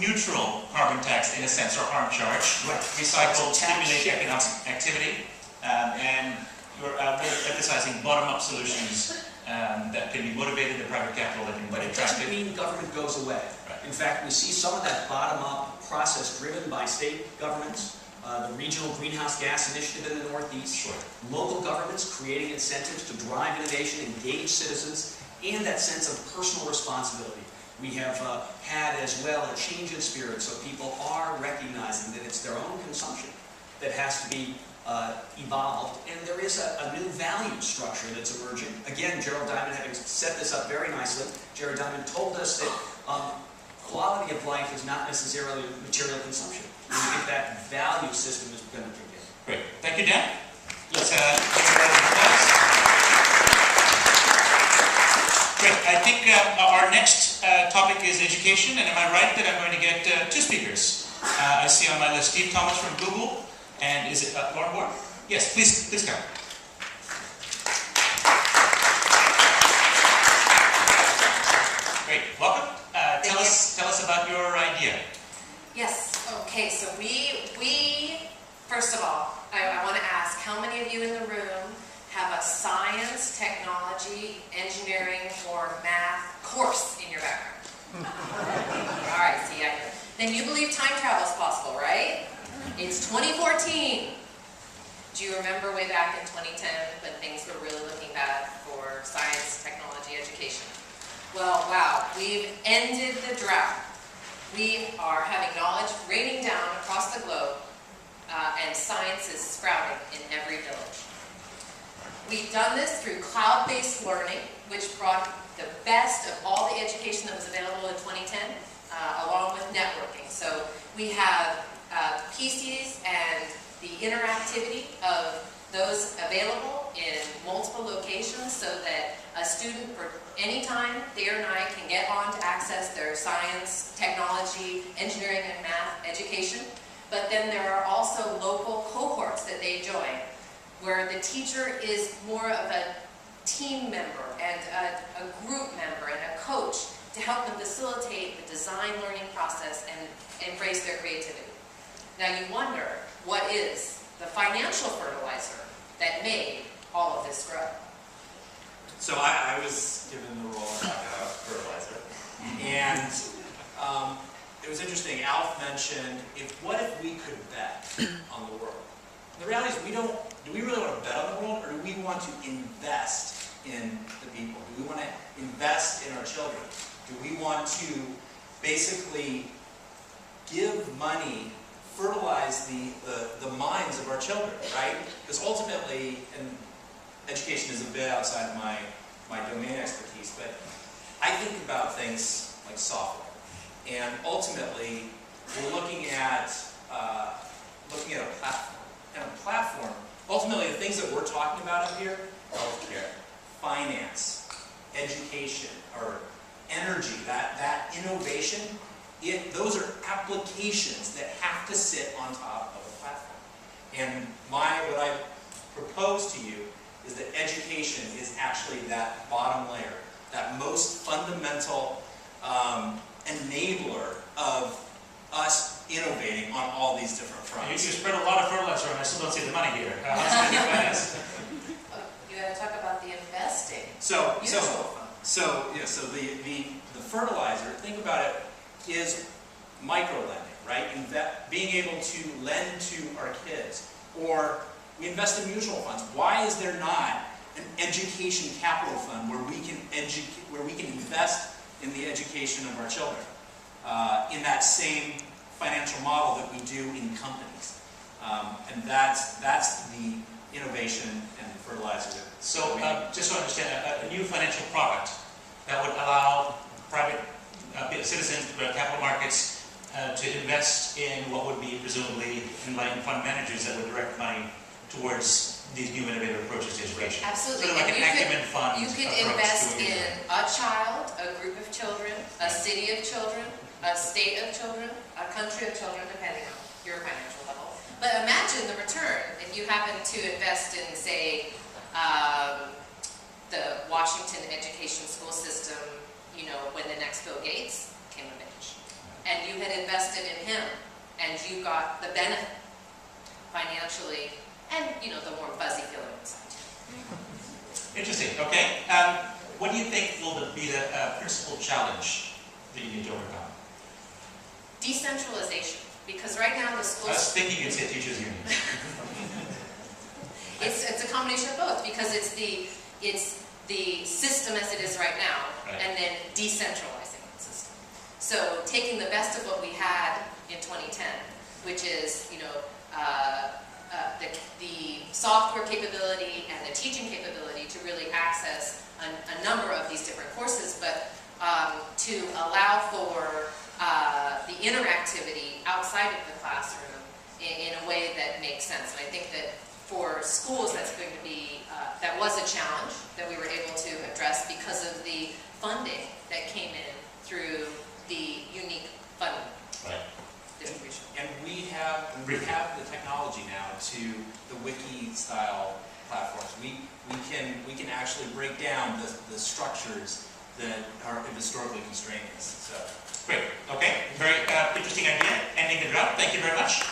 neutral carbon tax in a sense, or harm charge. Right. Recycle, stimulate economic activity, and you're really emphasizing bottom-up solutions that can be motivated in private capital that can be But it attractive. doesn't mean government goes away. Right. In fact, we see some of that bottom-up process driven by state governments, the regional greenhouse gas initiative in the Northeast, Sure. local governments creating incentives to drive innovation, engage citizens, and that sense of personal responsibility. We have had as well a change in spirit, so people are recognizing that it's their own consumption that has to be evolved, and there is a new value structure that's emerging. Again, Gerald Diamond, having set this up very nicely, Gerald Diamond told us that quality of life is not necessarily material consumption. We think that value system is going to kick in. Great. Thank you, Dan. Let's take a round of applause. Great. I think our next topic is education, and am I right that I'm going to get two speakers? I see on my list Steve Thomas from Google, and is it Lauren Ward? Yes, please come. Great. Welcome. Tell us about your idea. Yes. Okay. So we first of all, I want to ask how many of you in the room have a science, technology, engineering, or math course in your background? All right. See, then you believe time travel is possible, right? It's 2014. Do you remember way back in 2010 when things were really looking bad for science, technology, education? Well, wow, we've ended the drought. We are having knowledge raining down across the globe, and science is sprouting in every village. We've done this through cloud-based learning, which brought the best of all the education that was available in 2010, along with networking. So we have PCs and the interactivity of those available in multiple locations so that a student for any time, day or night, can get on to access their science, technology, engineering, and math education. But then there are also local cohorts that they join, where the teacher is more of a team member and a group member and a coach to help them facilitate the design learning process and embrace their creativity. Now you wonder, what is the financial fertilizer that made all of this grow? So I was given the role of fertilizer, and it was interesting. Alf mentioned, what if we could bet on the world? The reality is, do we really want to bet on the world, or do we want to invest in the people? Do we want to invest in our children? Do we want to basically give money, fertilize the minds of our children, right? Because ultimately, and education is a bit outside of my domain expertise, but I think about things like software. And ultimately, we're looking at a platform. And a platform, ultimately the things that we're talking about up here, healthcare, finance, education, or energy, that innovation, those are applications that have to sit on top of a platform. And what I propose to you is that education is actually that bottom layer, that most fundamental enabler of us innovating on all these different fronts. You spread a lot of fertilizer, and I still don't see the money here. How's it going to finance? You got to talk about the investing. So the fertilizer, think about it, is micro-lending, right? Being able to lend to our kids, or we invest in mutual funds. Why is there not an education capital fund where we can invest in the education of our children in that same financial model that we do in companies? And that's the innovation and fertilizer. So, just to understand, a new financial product that would allow private citizens, capital markets, to invest in what would be presumably enlightened fund managers that would direct money towards these new innovative approaches to education. Absolutely. Sort of like an acumen fund. You could invest in a child, a group of children, a city of children, a state of children, a country of children, depending on your financial level. But imagine the return if you happen to invest in, say, the Washington education school system, when the next Bill Gates came of age. and you had invested in him, and you got the benefit financially, and, you know, the warm fuzzy feeling inside. Interesting, okay. What do you think will be the principal challenge that you need to overcome? Decentralization, because right now the I schools... was thinking you'd say teachers' unions. It's a combination of both, because it's the system as it is right now, Right. and then decentralizing the system. So taking the best of what we had in 2010, which is, you know, the software capability and the teaching capability to really access a number of these different courses, but to allow for the interactivity outside of the classroom in a way that makes sense. And I think that for schools, that's going to be, that was a challenge that we were able to address because of the funding that came in through the unique funding Right. distribution. And we have the technology now to the wiki-style platforms. We can actually break down the structures that are historically constraining us. So. Great, okay. Very interesting idea. Ending the drought. Thank you very much.